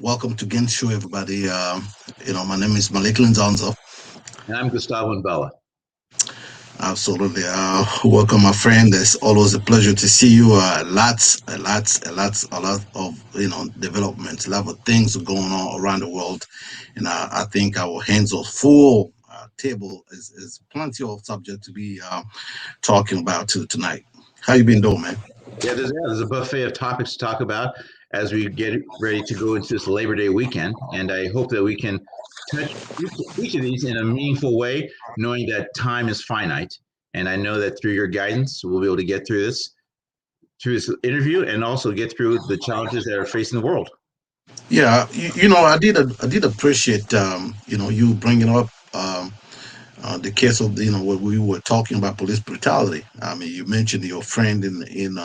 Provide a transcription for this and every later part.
Welcome to Again Show, everybody. My name is Malik Linzanzo. And I'm Gustavo and Bella. Absolutely. Welcome, my friend. It's always a pleasure to see you. A lot of developments, a lot of things are going on around the world, and I think our hands are full. Table is plenty of subject to be talking about tonight. How you been doing, man? There's a buffet of topics to talk about as we get ready to go into this Labor Day weekend. And I hope that we can touch each of these in a meaningful way, knowing that time is finite. And I know that through your guidance, we'll be able to get through this interview and also get through the challenges that are facing the world. Yeah, I did appreciate you bringing up the case of what we were talking about police brutality. I mean, you mentioned your friend in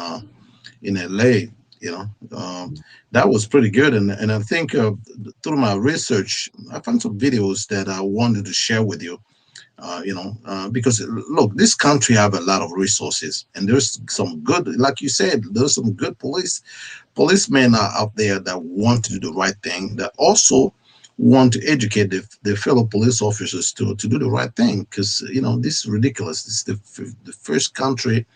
LA. You know, that was pretty good, and I think through my research, I found some videos that I wanted to share with you. Because look, this country have a lot of resources, and there's some good, like you said, there's some good policemen are out there that want to do the right thing, that also want to educate their fellow police officers to do the right thing, because this is ridiculous. This is the first country,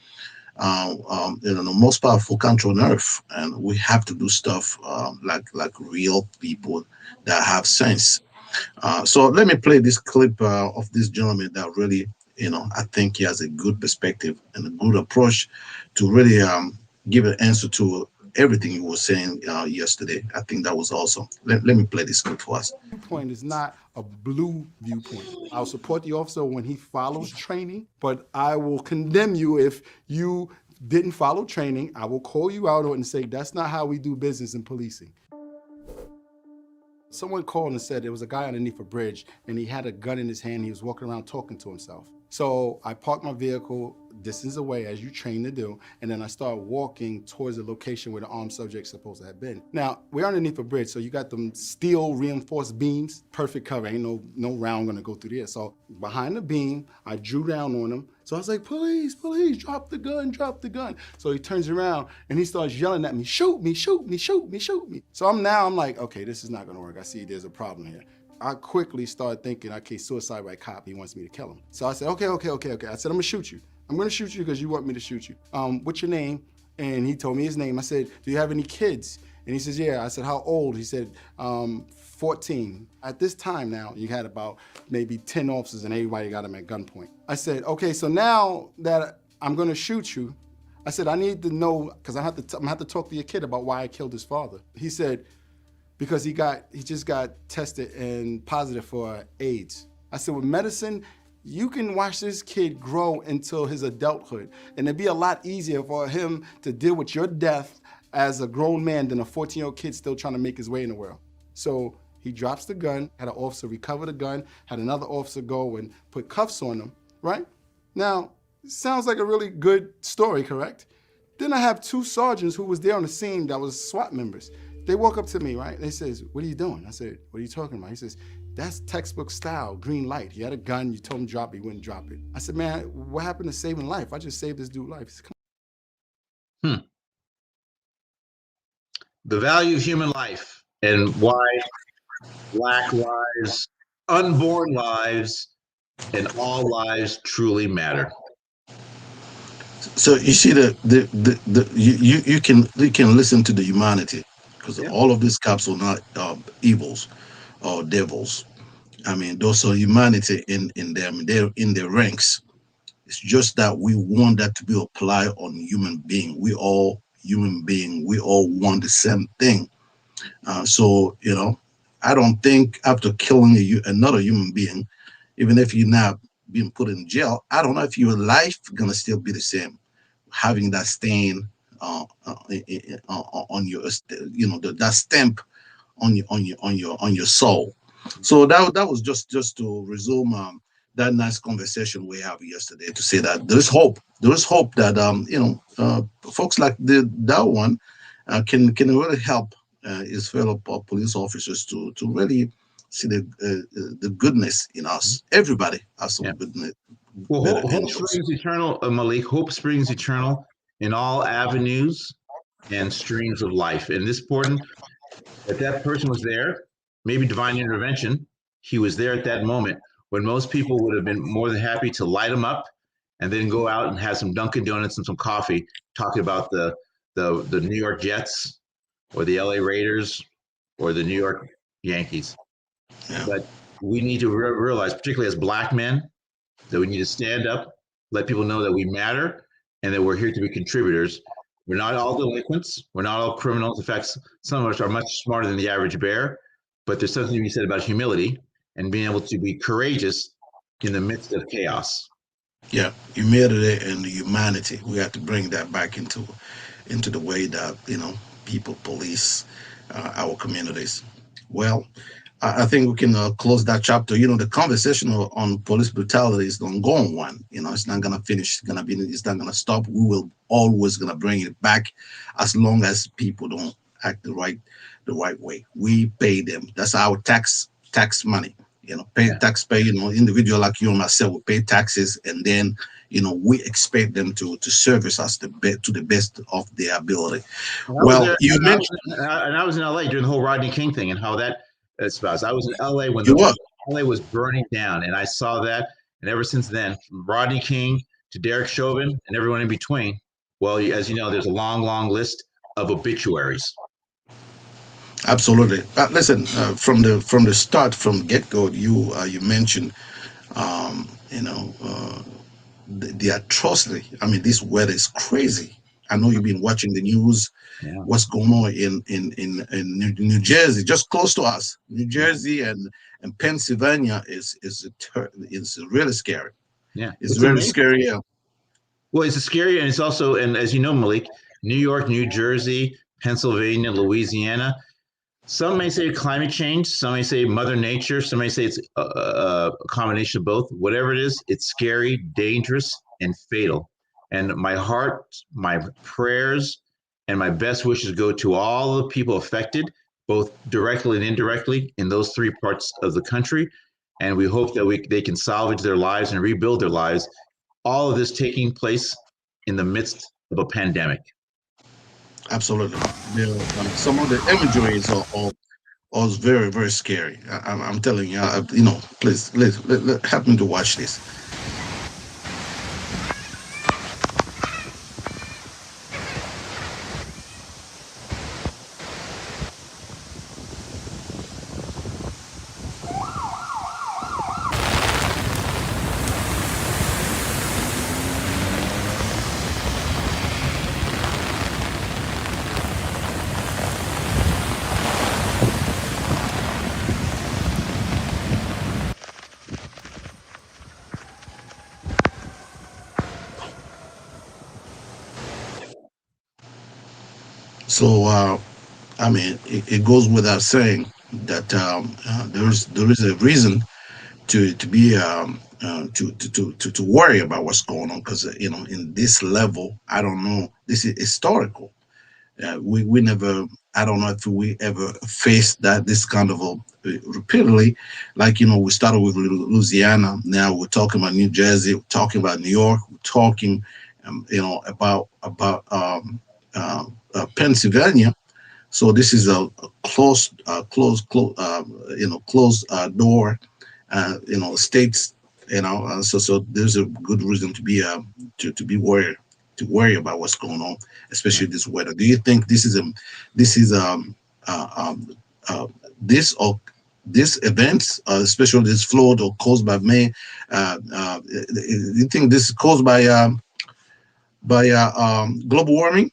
the most powerful country on earth, and we have to do stuff like real people that have sense. So let me play this clip of this gentleman that really, I think he has a good perspective and a good approach to really give an answer to everything you were saying yesterday. I think that was awesome. Let me play this clip for us. Viewpoint is not a blue viewpoint. I'll support the officer when he follows training, but I will condemn you if you didn't follow training. I will call you out on it and say that's not how we do business in policing. Someone called and said there was a guy underneath a bridge and he had a gun in his hand. He was walking around talking to himself. So I parked my vehicle distance away, as you train to do, and then I started walking towards the location where the armed subject supposed to have been. Now, we're underneath a bridge, so you got them steel reinforced beams, perfect cover, ain't no round gonna go through there. So behind the beam, I drew down on him. So I was like, police, drop the gun, drop the gun. So he turns around and he starts yelling at me, shoot me, shoot me, shoot me, shoot me. So I'm like, okay, this is not gonna work. I see there's a problem here. I quickly started thinking, okay, suicide by cop, he wants me to kill him. So I said, okay. I said, I'm gonna shoot you. I'm gonna shoot you because you want me to shoot you. What's your name? And he told me his name. I said, do you have any kids? And he says, yeah. I said, how old? He said, 14. At this time now, you had about maybe 10 officers and everybody got him at gunpoint. I said, okay, so now that I'm gonna shoot you, I said, I need to know, because I'm gonna have to talk to your kid about why I killed his father. He said, because he just got tested and positive for AIDS. I said, with medicine, you can watch this kid grow until his adulthood, and it'd be a lot easier for him to deal with your death as a grown man than a 14-year-old kid still trying to make his way in the world. So he drops the gun, had an officer recover the gun, had another officer go and put cuffs on him, right? Now, sounds like a really good story, correct? Then I have two sergeants who was there on the scene that was SWAT members. They walk up to me, right? They says, what are you doing? I said, what are you talking about? He says, that's textbook style, green light. He had a gun, you told him drop it, he wouldn't drop it. I said, man, what happened to saving life? I just saved this dude's life. He said, Hmm. The value of human life and why Black lives, unborn lives, and all lives truly matter. So you see you can listen to the humanity, because Yeah. all of these cops are not evils or devils. I mean, those are humanity in them. They're in their ranks. It's just that we want that to be applied on human being. We all human being. We all want the same thing. So I don't think after killing another human being, even if you're not being put in jail, I don't know if your life gonna still be the same, having that stain on your, that stamp on your soul. So that was just to resume that nice conversation we have yesterday, to say that there is hope. There is hope that folks like that one can really help his fellow police officers to really see the goodness in us. Everybody has some Yeah. goodness, Well, better hope angels. springs eternal, Malik. Hope springs eternal in all avenues and streams of life. And this important, But that person was there, maybe divine intervention. He was there at that moment when most people would have been more than happy to light him up and then go out and have some Dunkin' Donuts and some coffee, talking about the New York Jets or the LA Raiders or the New York Yankees. Yeah. But we need to realize, particularly as Black men, that we need to stand up, let people know that we matter, and that we're here to be contributors. We're not all delinquents. We're not all criminals. In fact, some of us are much smarter than the average bear. But there's something to be said about humility and being able to be courageous in the midst of chaos. Yeah, humility and humanity. We have to bring that back into the way that people police our communities. Well, I think we can close that chapter. The conversation on police brutality is an ongoing one. It's not gonna finish. It's not gonna stop. We will always gonna bring it back, as long as people don't act the right way. We pay them. That's our tax money. Pay Yeah. taxpayer. Individual like you and myself, we pay taxes, and then we expect them to service us to the best of their ability. And I was Well, there, you mentioned and I was in LA during the whole Rodney King thing and how that espoused. I was in LA when you the were. LA was burning down, and I saw that. And ever since then, from Rodney King to Derek Chauvin and everyone in between, well, as you know, there's a long, long list of obituaries. Absolutely. Listen, from the start, from get go, you mentioned, the atrocity. I mean, this weather is crazy. I know you've been watching the news. Yeah, What's going on in New Jersey, just close to us, New yeah, Jersey and Pennsylvania is really scary. yeah. It's It's really amazing. scary. Yeah. Well, it's scary, and it's also, and as you know, Malik, New York, New Jersey, Pennsylvania, Louisiana. Some may say climate change. Some may say Mother Nature. Some may say it's a combination of both. Whatever it is, it's scary, dangerous, and fatal. And my heart, my prayers, and my best wishes go to all the people affected, both directly and indirectly, in those three parts of the country. And we hope that they can salvage their lives and rebuild their lives. All of this taking place in the midst of a pandemic. Absolutely. Some of the imagery is very, very scary. I'm telling you, please help me to watch this. So, I mean, it goes without saying that there is a reason to be to worry about what's going on, because in this level, I don't know. This is historical. We never. I don't know if we ever faced this kind of repeatedly. Like we started with Louisiana. Now we're talking about New Jersey. We're talking about New York. We're talking, Pennsylvania. So this is a closed door. States. So there's a good reason to be worried, to worry about what's going on, especially this weather. Do you think this is uh, this or this events, especially this flood or caused by May? You think this is caused by global warming?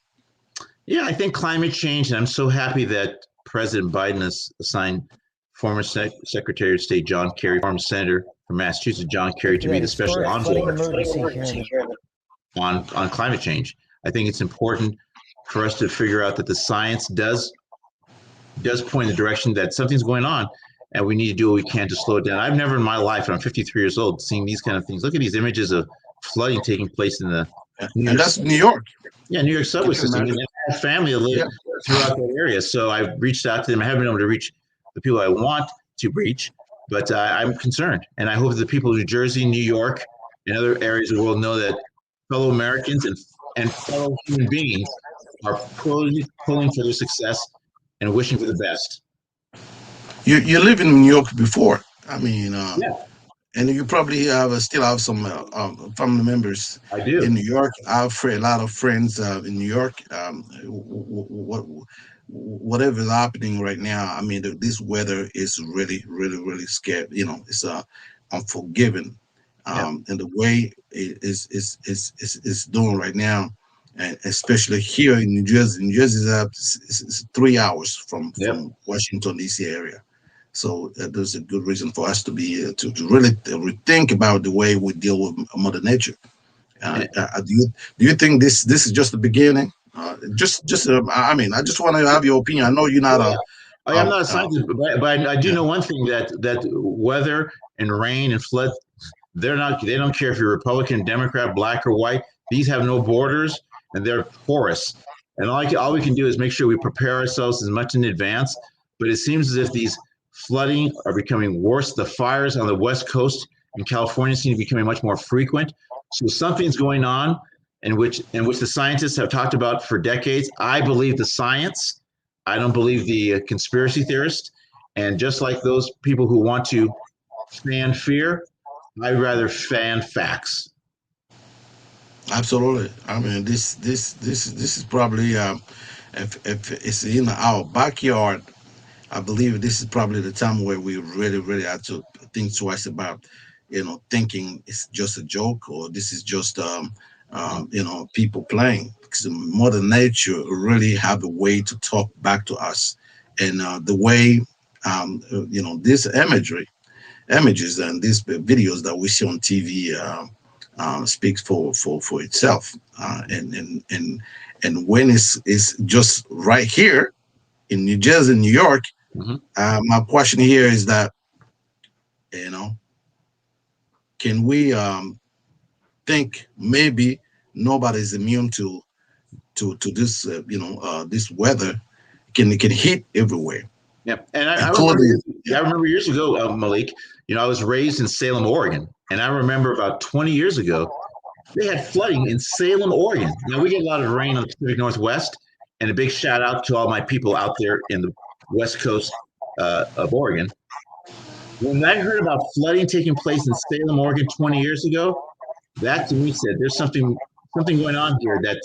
Yeah, I think climate change, and I'm so happy that President Biden has assigned former Secretary of State John Kerry, former Senator from Massachusetts John Kerry, to Yeah, be an the special historic flooding envoy emergency here in the on climate change. I think it's important for us to figure out that the science does point in the direction that something's going on, and we need to do what we can to slow it down. I've never in my life, and I'm 53 years old, seen these kind of things. Look at these images of flooding taking place in the New And York that's New York. New York Can subway you system. And imagine? I have family that live Yeah. throughout that area. So I've reached out to them. I haven't been able to reach the people I want to reach, but I'm concerned. And I hope that the people of New Jersey, New York, and other areas of the world know that fellow Americans and fellow human beings are pulling for their success and wishing for the best. You live in New York before. I mean, Yeah, and you probably still have some family members I in do. New York. I have a lot of friends in New York. Whatever is happening right now, I mean, this weather is really, really, really scary. You know, it's unforgiving, Yep, and the way it is doing right now, and especially here in New Jersey. New Jersey is 3 hours yep. from Washington D.C. area. So there's a good reason for us to be to really rethink about the way we deal with Mother Nature. And, Do you think this is just the beginning? Just I mean, I just want to have your opinion. I know you're not well, a I'm um, not a scientist, but I do yeah, know one thing that weather and rain and flood, they don't care if you're Republican, Democrat, black or white. These have no borders and they're porous. And all we can do is make sure we prepare ourselves as much in advance. But it seems as if these flooding are becoming worse. The fires on the West Coast in California seem to be becoming much more frequent. So something's going on in which the scientists have talked about for decades. I believe the science. I don't believe the conspiracy theorists. And just like those people who want to fan fear, I'd rather fan facts. absolutely. I mean, this is probably if it's in our backyard. I believe this is probably the time where we really, really have to think twice about, thinking it's just a joke or this is just, people playing. Because Mother Nature really have a way to talk back to us, and the way, this images and these videos that we see on TV speaks for itself. And when it's just right here in New Jersey, New York, Mm-hmm. my question here is that, you know, can we think maybe nobody's immune to this, this weather can hit everywhere, Yeah, and I remember including, years, yeah. I remember years ago, Malik. I was raised in Salem, Oregon, and I remember about 20 years ago they had flooding in Salem, Oregon. Now we get a lot of rain on the Pacific Northwest, and a big shout out to all my people out there in the West Coast of Oregon. When I heard about flooding taking place in Salem, Oregon 20 years ago, that to me said there's something going on here that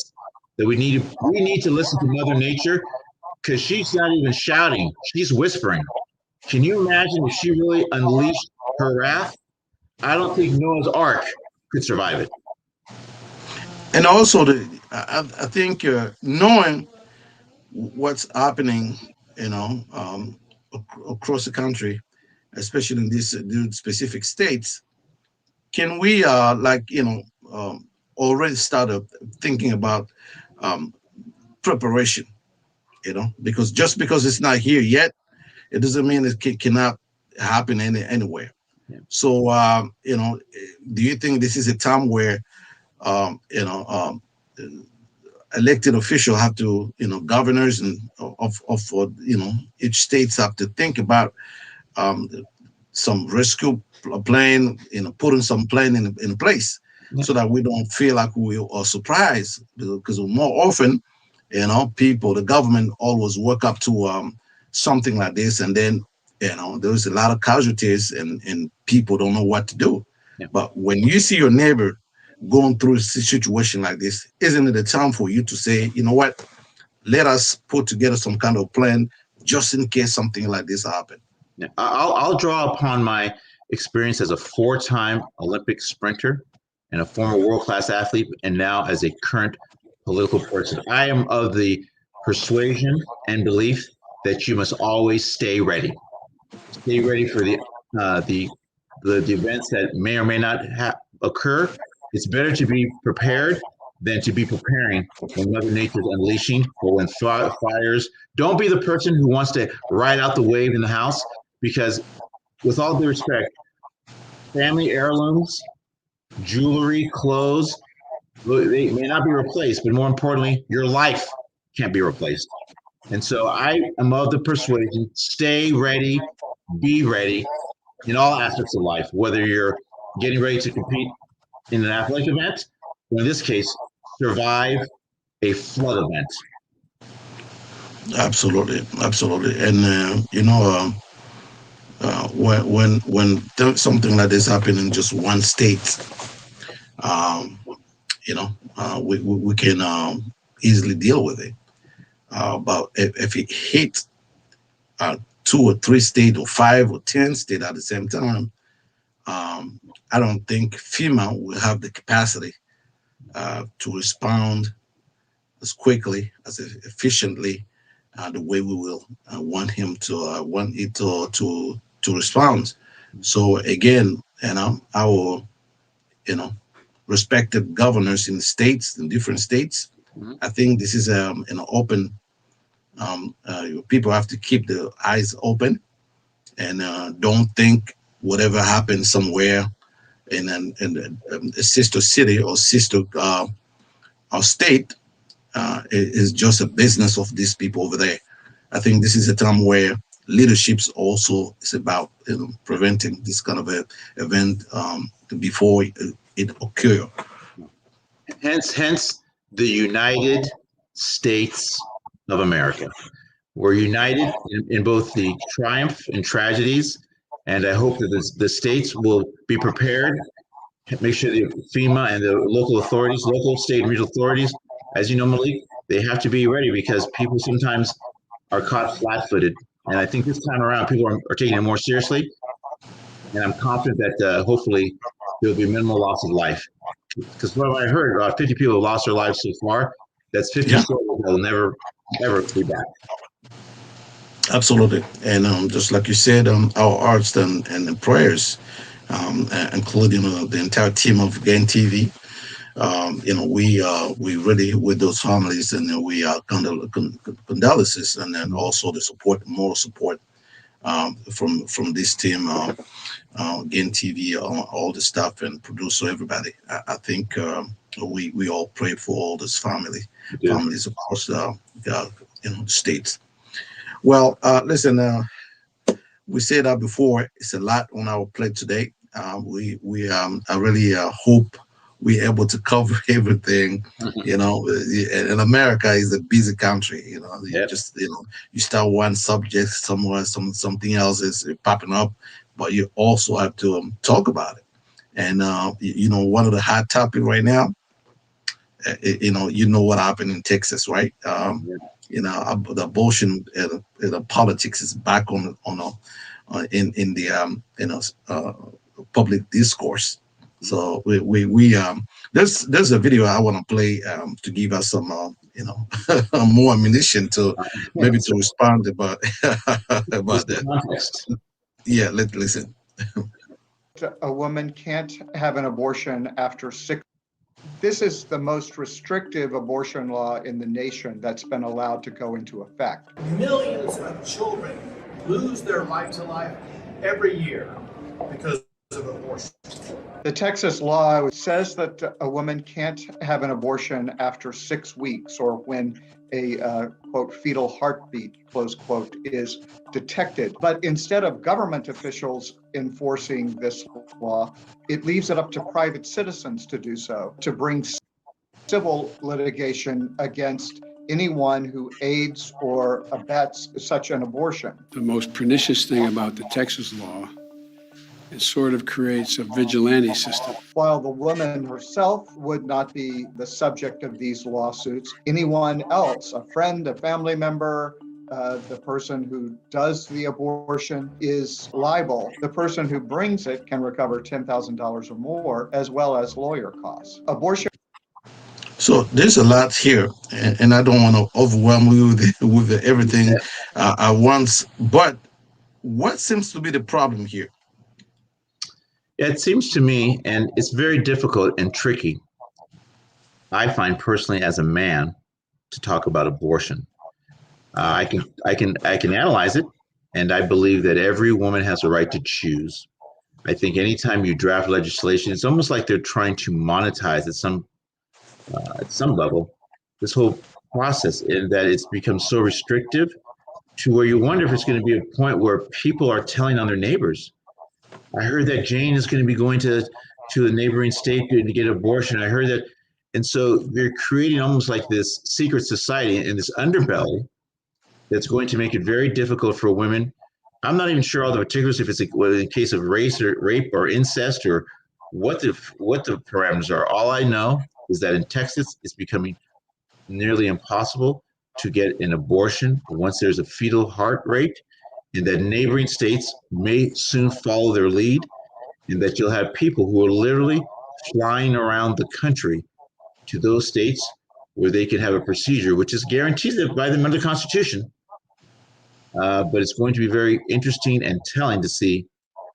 we need to listen to Mother Nature because she's not even shouting, she's whispering. Can you imagine if she really unleashed her wrath? I don't think Noah's Ark could survive it. And also I think knowing what's happening, across the country, especially in these specific states, can we already start thinking about um, preparation, because just because it's not here yet, it doesn't mean it cannot happen anywhere. Yeah. So do you think this is a time where um, you know um, elected officials have to, governors and of each states have to think about um, some rescue plan, putting some plan in place, Yeah. so that we don't feel like we are surprised, because more often, people, the government always work up to something like this, and then there's a lot of casualties, and people don't know what to do. Yeah. But when you see your neighbor going through a situation like this, isn't it a time for you to say, you know what, let us put together some kind of plan just in case something like this happen? Yeah. I'll draw upon my experience as a four-time Olympic sprinter and a former world-class athlete, and now as a current political person. I am of the persuasion and belief that you must always stay ready. Stay ready for uh, the the events that may or may not occur. It's better to be prepared than to be preparing when Mother Nature's unleashing or when fires. Don't be the person who wants to ride out the wave in the house because, with all due respect, family heirlooms, jewelry, clothes, they may not be replaced, but more importantly, your life can't be replaced. And so I am of the persuasion stay ready, be ready in all aspects of life, whether you're getting ready to compete in an athletic event, or in this case, survive a flood event. Absolutely, absolutely. And something like this happen in just one state, um, we can easily deal with it. But if it hits two or three state or five or 10 state at the same time, um, I don't think FEMA will have the capacity to respond as quickly, as efficiently, the way we will want it to respond. So again, our you know respected governors in the states, in different states, Mhm. I think this is an open. People have to keep their eyes open and don't think whatever happens somewhere in a sister city or sister or state is just a business of these people over there. I think this is a time where leaderships also is about preventing this kind of a event before it occur. Hence the United States of America. We're united in both the triumph and tragedies, and I hope that the states will be prepared. Make sure the FEMA and the local authorities, local, state, and regional authorities, as you know, Malik, they have to be ready because people sometimes are caught flat-footed. And I think this time around, people are taking it more seriously, and I'm confident that hopefully there will be minimal loss of life. Because what I heard, about 50 people have lost their lives so far. That's 50 Yeah, souls that will never, ever be back. absolutely. And just like you said, our arts and prayers, including the entire team of Gain TV. We really with those families, and we condolences, and then also the support, moral support from this team, Gain TV, all the staff and producer, everybody. I think we all pray for all this We do. families across the states. Well, listen. We said that before. It's a lot on our plate today. We I really hope we're able to cover everything. And America is a busy country. You Yep. just you start one subject somewhere, something else is popping up, but you also have to talk about it. And one of the hot topic right now, what happened in Texas, right? The abortion, the politics is back in the public discourse. So we there's a video I want to play to give us some more ammunition to maybe to respond about Just about the that. context. Yeah, let's listen. A woman can't have an abortion after 6. This is the most restrictive abortion law in the nation that's been allowed to go into effect. Millions of children lose their right to life every year because of abortion. The Texas law says that a woman can't have an abortion after 6 weeks or when a quote fetal heartbeat close quote is detected. But instead of government officials enforcing this law, it leaves it up to private citizens to do so, to bring civil litigation against anyone who aids or abets such an abortion. The most pernicious thing about the Texas law, it sort of creates a vigilante system. While the woman herself would not be the subject of these lawsuits, anyone else, a friend, a family member, the person who does the abortion is liable. The person who brings it can recover $10,000 or more, as well as lawyer costs. Abortion. So there's a lot here, and I don't want to overwhelm you with everything at once. But what seems to be the problem here? Yeah, it seems to me, and it's very difficult and tricky, I find personally as a man, to talk about abortion. I can analyze it, and I believe that every woman has a right to choose. I think anytime you draft legislation, it's almost like they're trying to monetize at some level this whole process, in that it's become so restrictive to where you wonder if it's going to be a point where people are telling on their neighbors. I heard that Jane is going to be going to a neighboring state to get an abortion. I heard that, and so they're creating almost like this secret society in this underbelly that's going to make it very difficult for women. I'm not even sure all the particulars if it's in case of rape or incest or what the parameters are. All I know is that in Texas, it's becoming nearly impossible to get an abortion once there's a fetal heart rate, and that neighboring states may soon follow their lead, and that you'll have people who are literally flying around the country to those states where they can have a procedure which is guaranteed by them under the Constitution. But it's going to be very interesting and telling to see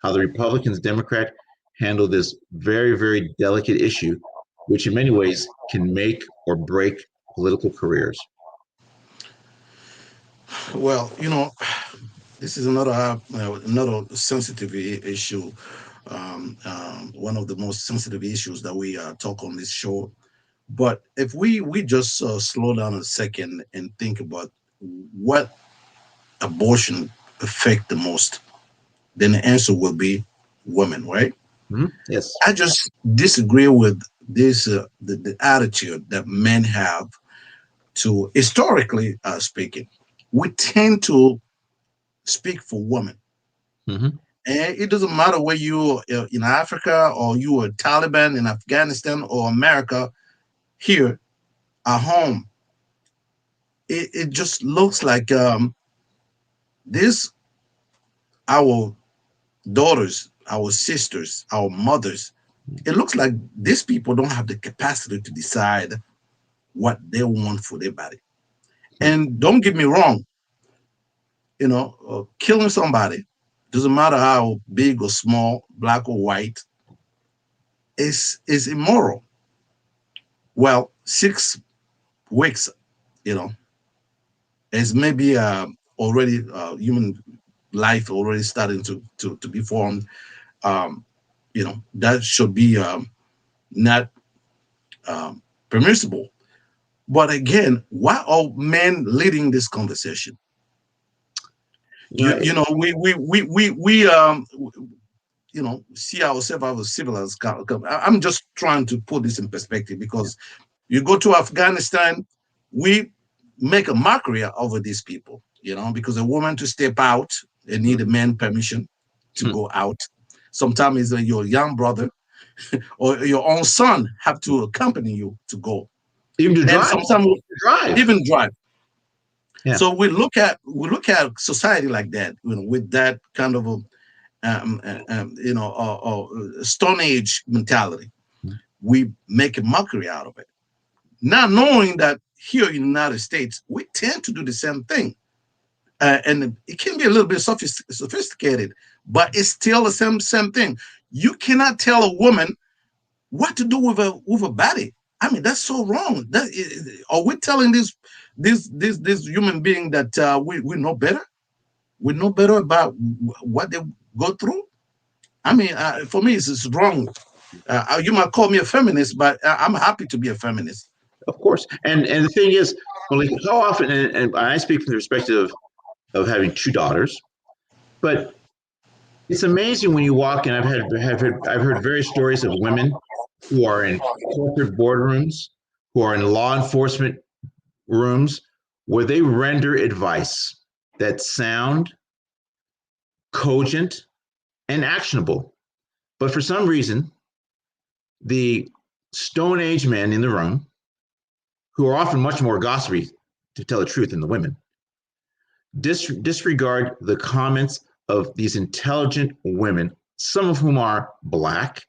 how the Republicans, Democrat handle this very, very delicate issue, which in many ways can make or break political careers. Well, this is another sensitive issue. One of the most sensitive issues that we talk on this show. But if we just slow down a second and think about what abortion affect the most, then the answer will be women, right? Mm-hmm. Yes. I just disagree with this the attitude that men have to historically speaking. We tend to speak for women. Mm-hmm. And it doesn't matter where you're in Africa or you are Taliban in Afghanistan or America here at home. It just looks like this our daughters, our sisters, our mothers. It looks like these people don't have the capacity to decide what they want for their body. And don't get me wrong, killing somebody doesn't matter how big or small, black or white, is immoral. Well, 6 weeks, you know, is maybe already human life already starting to be formed. That should be not permissible. But again, why are men leading this conversation? Right. We see ourselves as civilized. I'm just trying to put this in perspective because you go to Afghanistan, we make a mockery over these people, because a woman to step out, they need a man permission to go out. Sometimes it's your young brother or your own son have to accompany you to go. Even to drive. Sometimes even drive. Yeah. So we look at society like that, with that kind of a Stone Age mentality. We make a mockery out of it. Not knowing that here in the United States, we tend to do the same thing. And it can be a little bit sophisticated, but it's still the same thing. You cannot tell a woman what to do with a body. I mean, that's so wrong. Are we telling this human being that we know better? We know better about what they go through. I mean, for me, it's wrong. You might call me a feminist, but I'm happy to be a feminist. Of course. And the thing is, well, how often, and I speak from the perspective of having 2 daughters, but it's amazing when you walk, and I've heard various stories of women who are in corporate boardrooms, who are in law enforcement rooms, where they render advice that's sound, cogent, and actionable. But for some reason, the Stone Age men in the room, who are often much more gossipy, to tell the truth, than the women, disregard the comments of these intelligent women, some of whom are Black,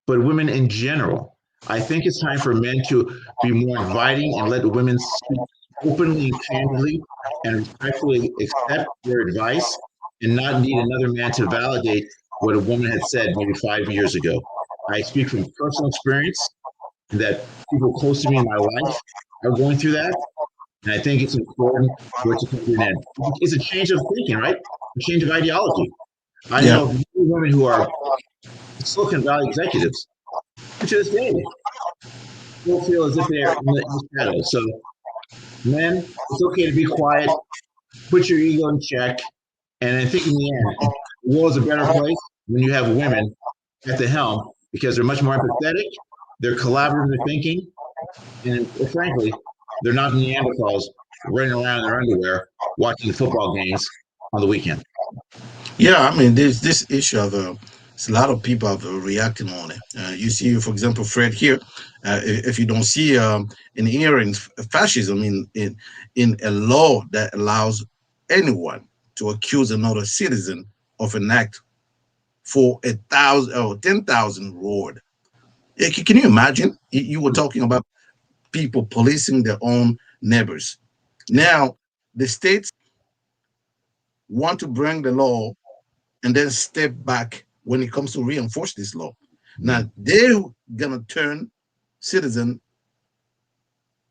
but women in general. I think it's time for men to be more inviting and let women speak openly and candidly and respectfully accept their advice and not need another man to validate what a woman had said maybe 5 years ago. I speak from personal experience that people close to me in my life are going through that. And I think it's important for it to come to an end. It's a change of thinking, right? A change of ideology. I know many women who are Silicon Valley executives who to this day still feel as if they're in the shadows. So, men, it's okay to be quiet, put your ego in check, and I think in the end, the world is a better place when you have women at the helm because they're much more empathetic, they're collaborative in their thinking, and frankly, they're not Neanderthals running around in their underwear watching the football games on the weekend. Yeah, I mean, there's this issue of it's a lot of people are reacting on it. You see, for example, Fred here. If you don't see an error in fascism in a law that allows anyone to accuse another citizen of an act for 1,000 or 10,000 reward. Can you imagine? You were talking about people policing their own neighbors. Now, the states want to bring the law and then step back when it comes to reinforce this law. Now they're gonna turn citizen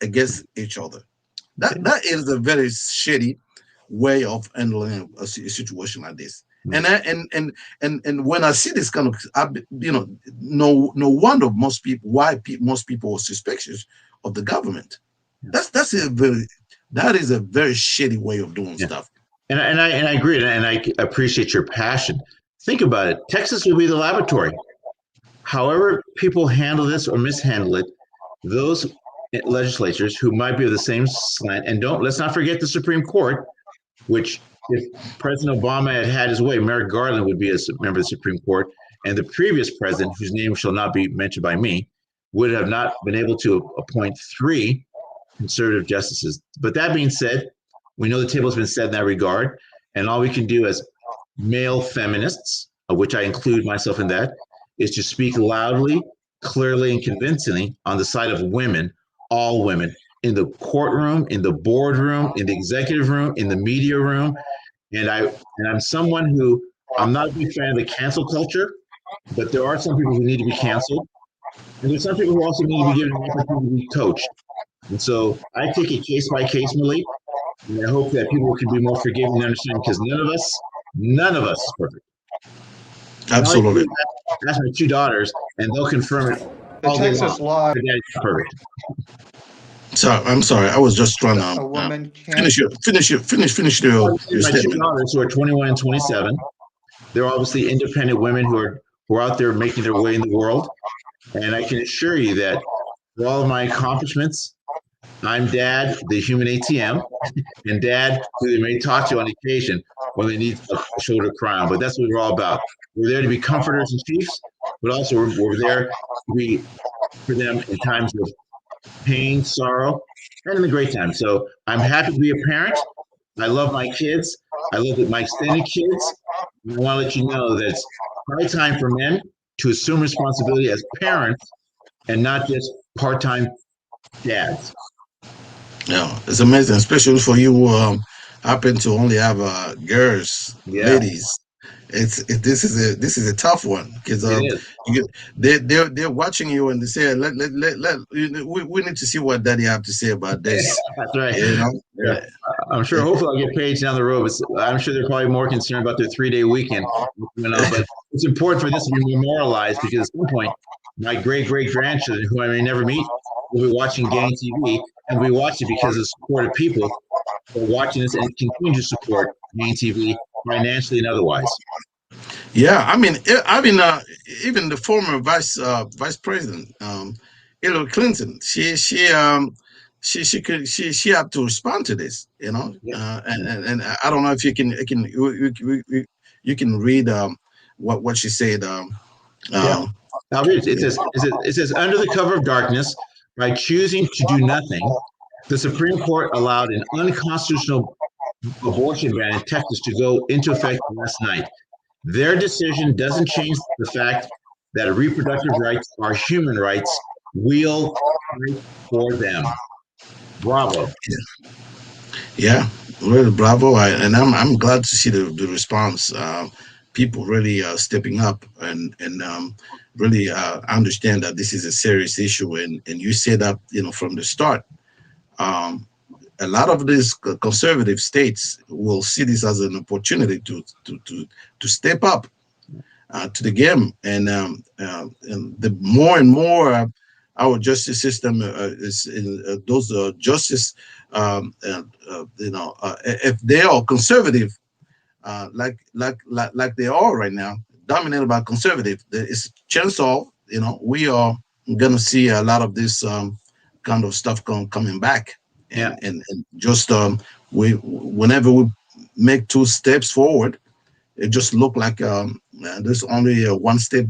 against each other. That is a very shitty way of handling a situation like this. And when I see this kind of, no wonder most people are suspicious of the government. That is a very shitty way of doing stuff. And I agree, and I appreciate your passion. Think about it. Texas will be the laboratory. However, people handle this or mishandle it, those legislatures who might be of the same slant, and let's not forget the Supreme Court, which if President Obama had had his way, Merrick Garland would be a member of the Supreme Court, and the previous president, whose name shall not be mentioned by me, would have not been able to appoint 3 conservative justices. But that being said, we know the table has been set in that regard, and all we can do as male feminists, of which I include myself in that, is to speak loudly, clearly, and convincingly on the side of women, all women, in the courtroom, in the boardroom, in the executive room, in the media room. And I'm someone who, I'm not a big fan of the cancel culture, but there are some people who need to be canceled. And there's some people who also need to be given an opportunity to be coached. And so I take it case by case, Malik, and I hope that people can be more forgiving and understanding, because none of us is perfect. Absolutely. That's my 2 daughters, and they'll confirm it. The Texas law. Perfect. So I'm sorry, I was just trying to A woman can't finish your My 2 statement. daughters, who are 21 and 27, they're obviously independent women who are out there making their way in the world. And I can assure you that for all of my accomplishments, I'm dad, the human ATM, and dad, who they may talk to on occasion when they need a shoulder cry on. But that's what we're all about. We're there to be comforters and chiefs, but also we're there to be for them in times of pain, sorrow, and in the great times. So I'm happy to be a parent. I love my kids. I love my extended kids. And I want to let you know that it's high time for men to assume responsibility as parents and not just part-time dads. Yeah, it's amazing, especially for you who happen to only have girls, ladies. This is a tough one because they're watching you and they say we need to see what daddy have to say about this. That's right. You know? Yeah. I'm sure. Hopefully, I'll get paid down the road. But I'm sure they're probably more concerned about their 3-day weekend. But it's important for this to be memorialized, because at some point, my great grandchildren, who I may never meet, will be watching Gang TV, and we watch it because of the support of people who are watching this and continue to support Gang TV financially and otherwise. Yeah, I mean, even the former vice president, Hillary Clinton, she had to respond to this, you know, and I don't know if you can read what she said. I'll read it. It says, under the cover of darkness, by choosing to do nothing, the Supreme Court allowed an unconstitutional abortion ban in Texas to go into effect last night. Their decision doesn't change the fact that reproductive rights are human rights. We'll fight for them. Bravo. Yeah, really bravo. I'm glad to see the response. People really stepping up and really understand that this is a serious issue. And you said that, you know, from the start. A lot of these conservative states will see this as an opportunity to step up to the game, and the more and more our justice system is those justice, if they are conservative, like they are right now, dominated by conservative, it's chance of, we are gonna see a lot of this kind of stuff coming back. Yeah. And just we whenever we make two steps forward, it just look like there's only one step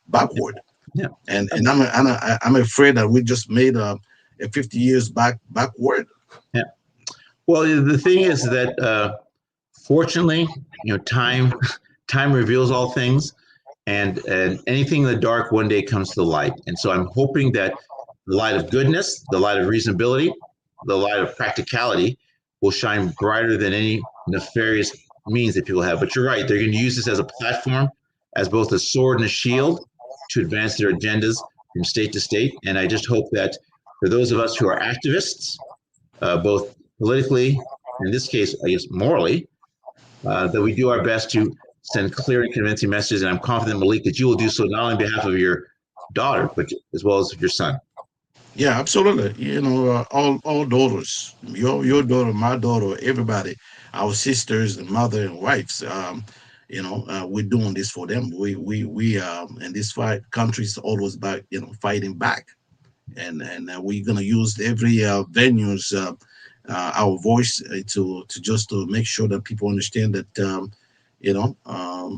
backward. Yeah. And I'm afraid that we just made a 50 years backward. Yeah. Well, the thing is that fortunately, time reveals all things, and anything in the dark one day comes to the light. And so I'm hoping that the light of goodness, the light of reasonability, the light of practicality will shine brighter than any nefarious means that people have. But you're right; they're going to use this as a platform, as both a sword and a shield, to advance their agendas from state to state. And I just hope that for those of us who are activists, both politically, in this case, I guess morally, that we do our best to send clear and convincing messages. And I'm confident, Malik, that you will do so not only on behalf of your daughter, but as well as your son. Yeah, absolutely. All daughters, your daughter, my daughter, everybody, our sisters and mother and wives. We're doing this for them. We in this fight, country's always back, fighting back, and we're gonna use every venues, our voice to just to make sure that people understand that you know uh,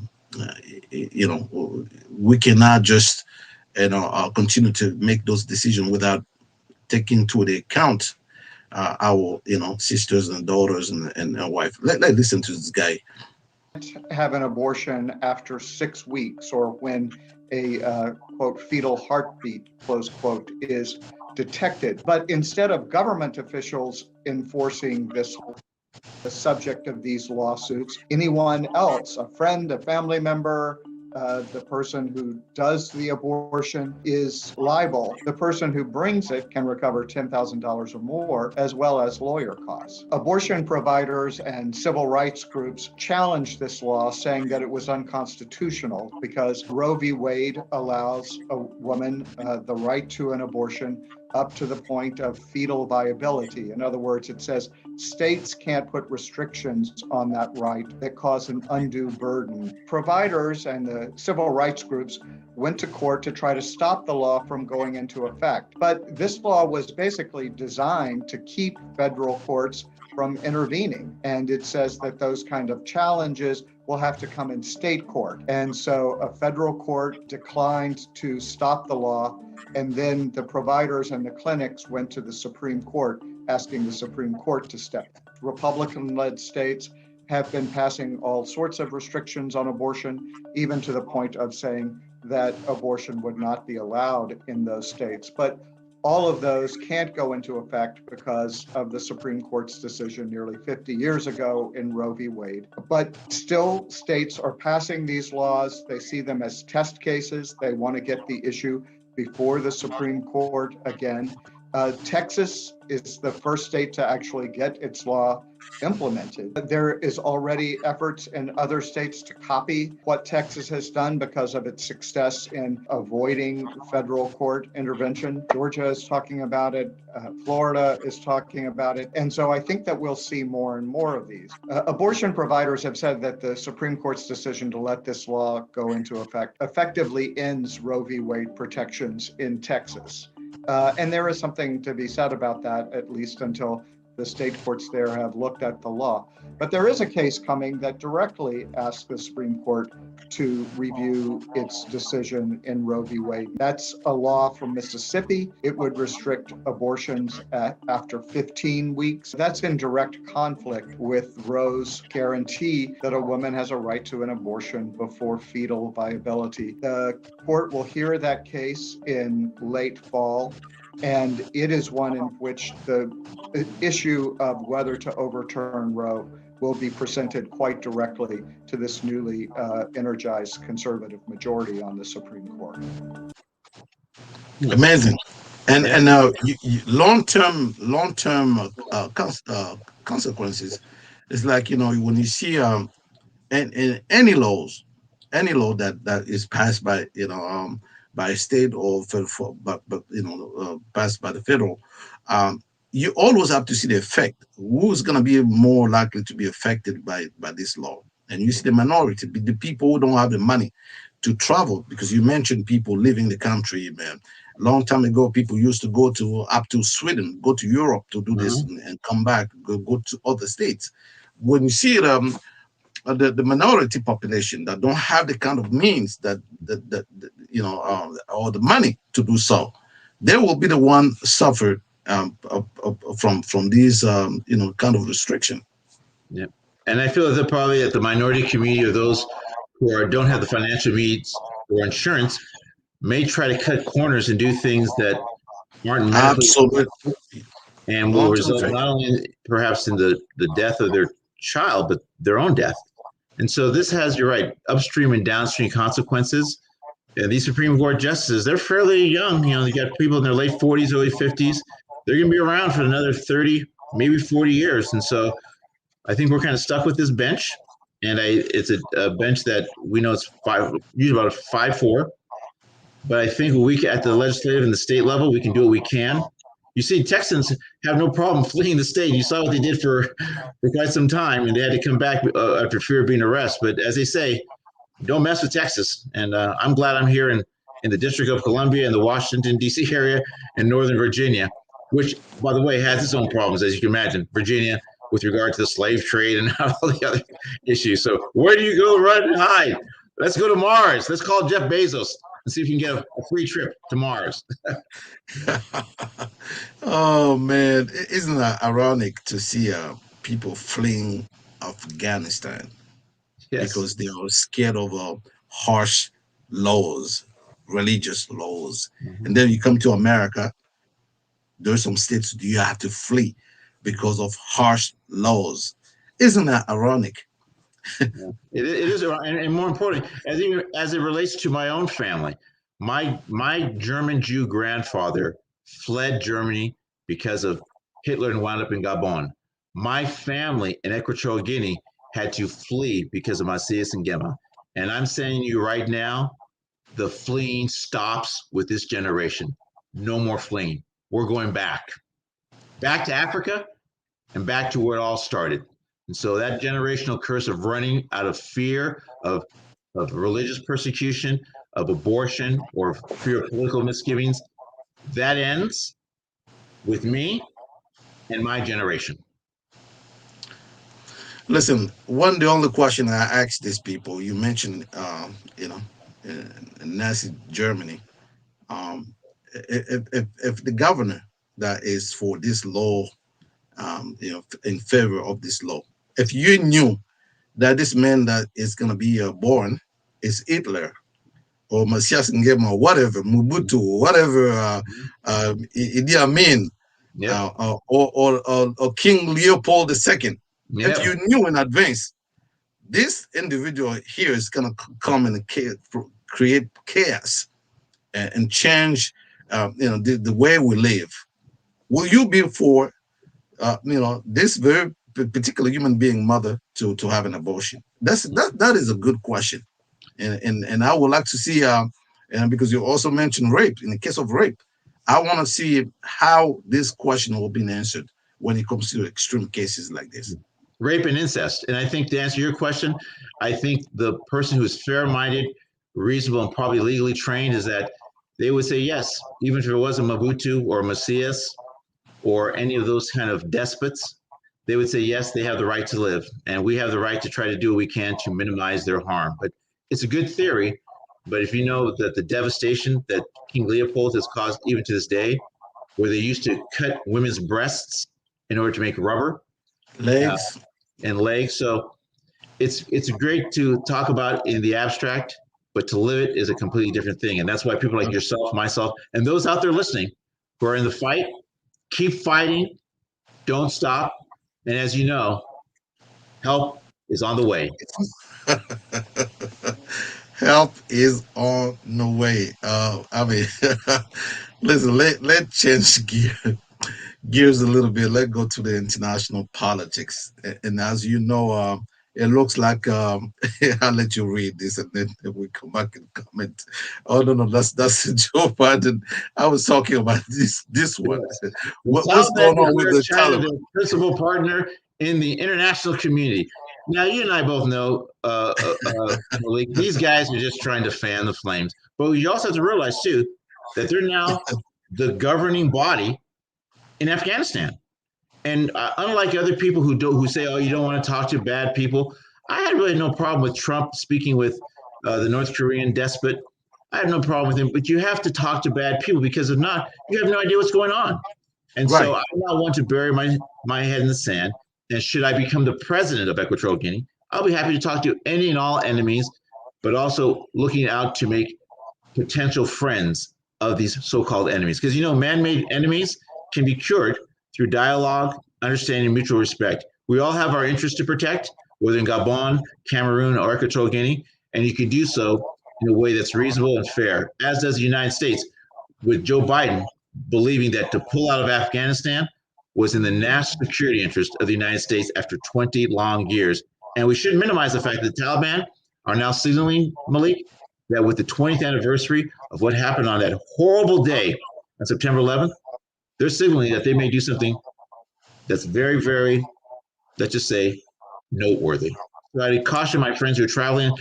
we cannot just continue to make those decisions without taking into the account our sisters and daughters and our wife. Let listen to this guy. Have an abortion after 6 weeks or when a quote fetal heartbeat close quote is detected. But instead of government officials enforcing this, the subject of these lawsuits, anyone else, a friend, a family member, the person who does the abortion is liable. The person who brings it can recover $10,000 or more, as well as lawyer costs. Abortion providers and civil rights groups challenged this law, saying that it was unconstitutional because Roe v. Wade allows a woman the right to an abortion up to the point of fetal viability. In other words, it says states can't put restrictions on that right that cause an undue burden. Providers and the civil rights groups went to court to try to stop the law from going into effect. But this law was basically designed to keep federal courts from intervening. And it says that those kind of challenges will have to come in state court. And so a federal court declined to stop the law. And then the providers and the clinics went to the Supreme Court, asking the Supreme Court to step in. Republican-led states have been passing all sorts of restrictions on abortion, even to the point of saying that abortion would not be allowed in those states. But all of those can't go into effect because of the Supreme Court's decision nearly 50 years ago in Roe v. Wade. But still, states are passing these laws. They see them as test cases. They want to get the issue before the Supreme Court again. Texas is the first state to actually get its law implemented. There is already efforts in other states to copy what Texas has done because of its success in avoiding federal court intervention. Georgia is talking about it. Florida is talking about it. And so I think that we'll see more and more of these. Abortion providers have said that the Supreme Court's decision to let this law go into effect effectively ends Roe v. Wade protections in Texas. And there is something to be said about that, at least until the state courts there have looked at the law. But there is a case coming that directly asks the Supreme Court to review its decision in Roe v. Wade. That's a law from Mississippi. It would restrict abortions after 15 weeks. That's in direct conflict with Roe's guarantee that a woman has a right to an abortion before fetal viability. The court will hear that case in late fall. And it is one in which the issue of whether to overturn Roe will be presented quite directly to this newly energized conservative majority on the Supreme Court. Amazing. And Yeah. and long term consequences. It's like when you see and any law that is passed by by a state or federal, but passed by the federal, um, you always have to see the effect. Who's going to be more likely to be affected by this law? And you see the minority, the people who don't have the money to travel, because you mentioned people leaving the country, man. Long time ago, people used to go to up to Sweden, go to Europe to do this, Mhm. and come back, go to other states. When you see the minority population that don't have the kind of means that or the money to do so, they will be the one suffered from these kind of restriction. Yeah. And I feel that probably that the minority community or those who don't have the financial means or insurance may try to cut corners and do things that aren't medically Absolutely, and will long term result effect. not only perhaps in the death of their child, but their own death. And so this has, you're right, upstream and downstream consequences. And these Supreme Court justices, they're fairly young. You know, you got people in their late 40s, early 50s. They're going to be around for another 30, maybe 40 years. And so I think we're kind of stuck with this bench. And it's a bench that we know it's usually about 5-4. But I think we at the legislative and the state level, we can do what we can. You see, Texans have no problem fleeing the state. You saw what they did for quite some time, and they had to come back after fear of being arrested. But as they say, don't mess with Texas. And I'm glad I'm here in the District of Columbia and the Washington, D.C. area and Northern Virginia, which, by the way, has its own problems, as you can imagine. Virginia, with regard to the slave trade and all the other issues. So where do you go run and hide? Let's go to Mars. Let's call Jeff Bezos and see if you can get a free trip to Mars. Oh man, isn't that ironic to see people fleeing Afghanistan Yes. because they are scared of harsh laws, religious laws, Mm-hmm. and then you come to America. There's some states you have to flee because of harsh laws. Isn't that ironic? Yeah. It is, and more important, as it relates to my own family, my German Jew grandfather fled Germany because of Hitler and wound up in Gabon. My family in Equatorial Guinea had to flee because of Macias and Gema. And I'm saying to you right now, the fleeing stops with this generation. No more fleeing. We're going back to Africa and back to where it all started. And so that generational curse of running out of fear of religious persecution, of abortion, or fear of political misgivings, that ends with me and my generation. Listen, the only question I ask these people, you mentioned, Nazi Germany. If the governor that is for this law, in favor of this law, if you knew that this man that is going to be born is Hitler or Messias Ngema or whatever, Mobutu, or whatever, Idi Amin, Yep. or King Leopold II, if Yep. you knew in advance this individual here is going to come and create chaos and change, the way we live, will you be for, this very particular human being mother to have an abortion? That is a good question, and I would like to see, and because you also mentioned rape. In the case of rape, I want to see how this question will be answered when it comes to extreme cases like this. Rape and incest. And I think to answer your question, I think the person who is fair minded, reasonable, and probably legally trained is that they would say yes, even if it was a Mobutu or a Macias or any of those kind of despots, they would say yes, they have the right to live, and we have the right to try to do what we can to minimize their harm. But it's a good theory. But if you know that the devastation that King Leopold has caused, even to this day, where they used to cut women's breasts in order to make rubber uh, Legs. and legs, so it's great to talk about in the abstract, but to live it is a completely different thing. And that's why people like yourself, myself, and those out there listening who are in the fight, keep fighting, don't stop. And as you know, help is on the way. Help is on the way. Listen, let change gears a little bit. Let's go to the international politics. And as you know, it looks like, I'll let you read this and then we come back and comment. Oh no, no, that's Joe Biden. I was talking about this one. The What's Taliban going on with declared the China Taliban? their principal partner in the international community. Now, you and I both know, Malik, these guys are just trying to fan the flames. But you also have to realize, too, that they're now the governing body in Afghanistan. And unlike other people who say, "Oh, you don't want to talk to bad people," I had really no problem with Trump speaking with the North Korean despot. I have no problem with him, but you have to talk to bad people, because if not, you have no idea what's going on. And so Right. I now want to bury my head in the sand. And should I become the president of Equatorial Guinea, I'll be happy to talk to any and all enemies, but also looking out to make potential friends of these so-called enemies. Because, man-made enemies can be cured through dialogue, understanding, mutual respect. We all have our interests to protect, whether in Gabon, Cameroon, or Equatorial Guinea, and you can do so in a way that's reasonable and fair, as does the United States, with Joe Biden believing that to pull out of Afghanistan was in the national security interest of the United States after 20 long years. And we shouldn't minimize the fact that the Taliban are now signaling, Malik, that with the 20th anniversary of what happened on that horrible day on September 11th, they're signaling that they may do something that's very, very, let's just say, noteworthy. So I caution my friends who are traveling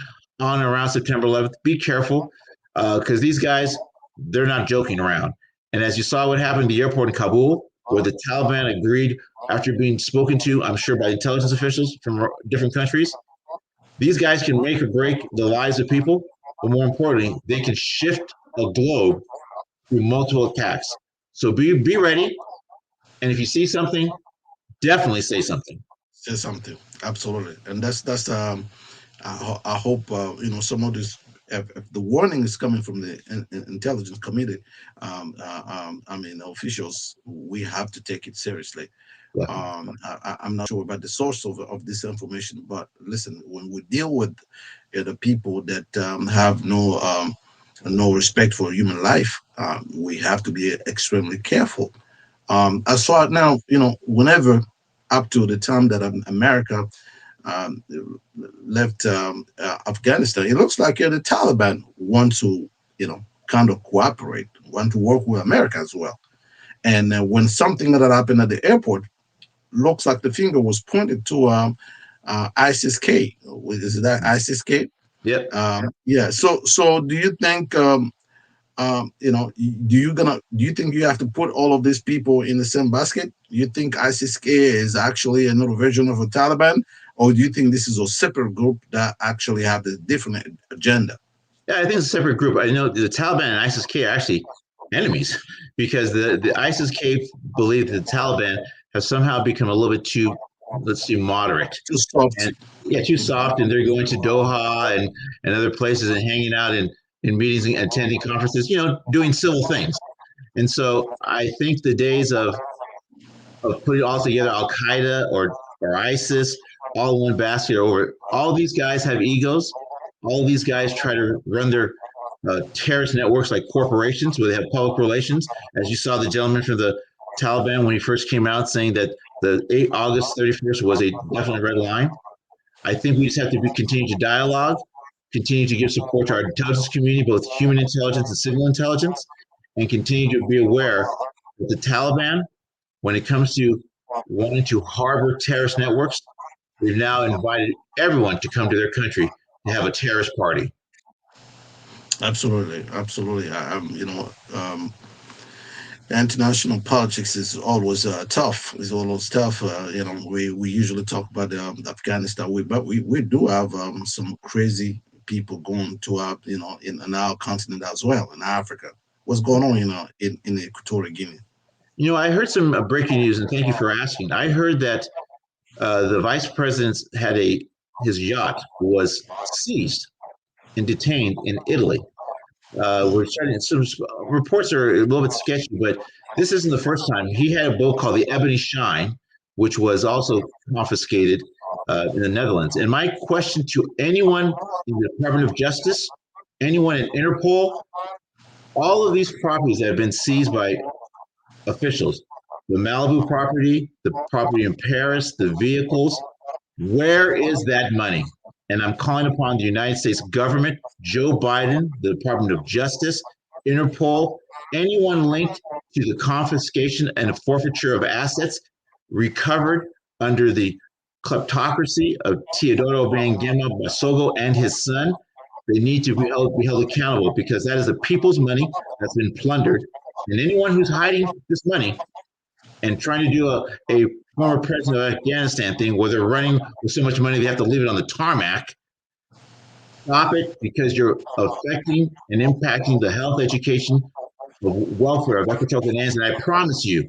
on and around September 11th, be careful, because these guys, they're not joking around. And as you saw what happened at the airport in Kabul, where the Taliban agreed, after being spoken to, I'm sure, by intelligence officials from different countries, these guys can make or break the lives of people, but more importantly, they can shift a globe through multiple attacks. So be ready, and if you see something, definitely say something. Say something. Absolutely. And that's I hope some of this. If the warning is coming from the intelligence committee, I mean officials, we have to take it seriously. Yeah. I'm not sure about the source of this information, but listen, when we deal with the people that have no respect for human life, we have to be extremely careful. As far now, whenever up to the time that America um, left Afghanistan, it looks like the Taliban want to, kind of cooperate, want to work with America as well. And when something that happened at the airport, looks like the finger was pointed to ISIS K. Is that ISIS K? Yep. Yeah. So do you think do you think you have to put all of these people in the same basket? You think ISIS-K is actually another version of a Taliban, or do you think this is a separate group that actually have a different agenda? Yeah, I think it's a separate group. I know the Taliban and ISIS-K are actually enemies, because the ISIS-K believe that the Taliban have somehow become a little bit too, let's see, moderate. Too soft. And yeah, too soft, and they're going to Doha and other places and hanging out in meetings and attending conferences, doing civil things. And so I think the days of putting all together Al Qaeda or ISIS all in one basket are over. All these guys have egos. All these guys try to run their terrorist networks like corporations, where they have public relations. As you saw the gentleman from the Taliban when he first came out saying that the August 31st was a definitely red line. I think we just have to continue to dialogue, continue to give support to our intelligence community, both human intelligence and civil intelligence, and continue to be aware that the Taliban, when it comes to wanting to harbor terrorist networks, they've now invited everyone to come to their country to have a terrorist party. Absolutely, absolutely. International politics is always tough. It's always tough. We usually talk about Afghanistan, but we do have some crazy people going to our in our continent as well, in Africa. What's going on in Equatorial Guinea? I heard some breaking news, and thank you for asking. I heard that the vice president had his yacht was seized and detained in Italy. We're starting. Some reports are a little bit sketchy, but this isn't the first time. He had a boat called the Ebony Shine, which was also confiscated in the Netherlands. And my question to anyone in the Department of Justice, anyone at Interpol, all of these properties that have been seized by officials, the Malibu property, the property in Paris, the vehicles, where is that money? And I'm calling upon the United States government, Joe Biden, the Department of Justice, Interpol, anyone linked to the confiscation and forfeiture of assets recovered under the kleptocracy of Teodoro Obiang Basogo and his son. They need to be held accountable because that is the people's money that's been plundered. And anyone who's hiding this money and trying to do a former president of Afghanistan thing where they're running with so much money they have to leave it on the tarmac, stop it because you're affecting and impacting the health, education, the welfare of Equatorial Guineans. And I promise you,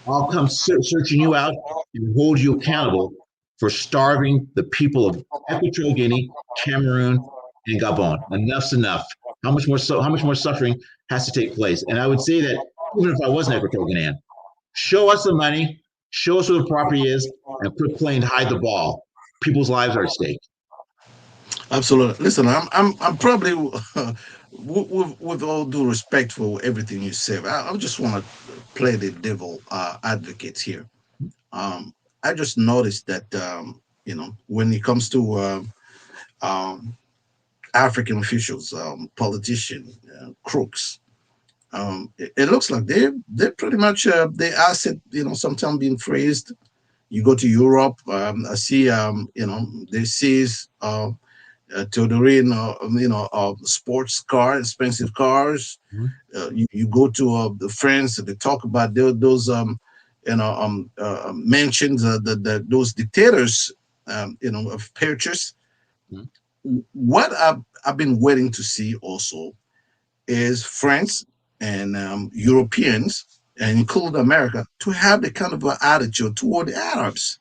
I'll come searching you out and hold you accountable for starving the people of Equatorial Guinea, Cameroon, and Gabon. Enough's enough. How much more suffering has to take place? And I would say that even if I was an Equatorial Guinean, show us the money, show us where the property is, and quit playing hide the ball. People's lives are at stake. Absolutely. Listen, I'm probably, with all due respect for everything you said, I just want to play the devil advocate here. Um, I just noticed that, when it comes to um, African officials, politicians, crooks, it looks like they're pretty much their asset, sometimes being phrased. You go to Europe, I see, they seize. Theodorin, sports car, expensive cars. Mhm. You go to the France, they talk about those mentions those dictators, of purchase. Mhm. What I've been waiting to see also is France and Europeans, and include America, to have the kind of attitude toward the Arabs,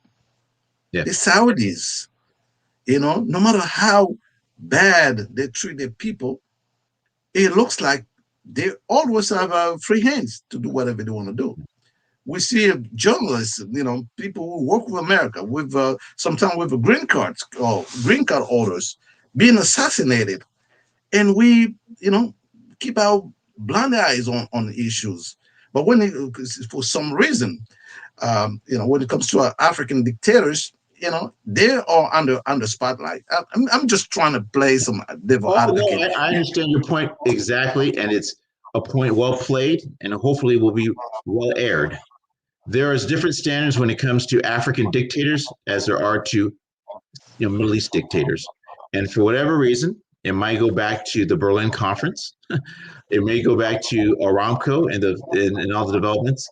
Yeah. the Saudis. No matter how bad they treat their people, it looks like they always have free hands to do whatever they want to do. We see journalists, people who work with America, with sometimes with a green cards or green card holders, being assassinated, and we, keep our blind eyes on issues. But for some reason, when it comes to African dictators, they are under spotlight. I'm just trying to play some devil Oh no, advocate. I understand your point exactly, and it's a point well played, and hopefully will be well aired. There is different standards when it comes to African dictators as there are to Middle East dictators, and for whatever reason, it might go back to the Berlin Conference. It may go back to Aramco and all the developments.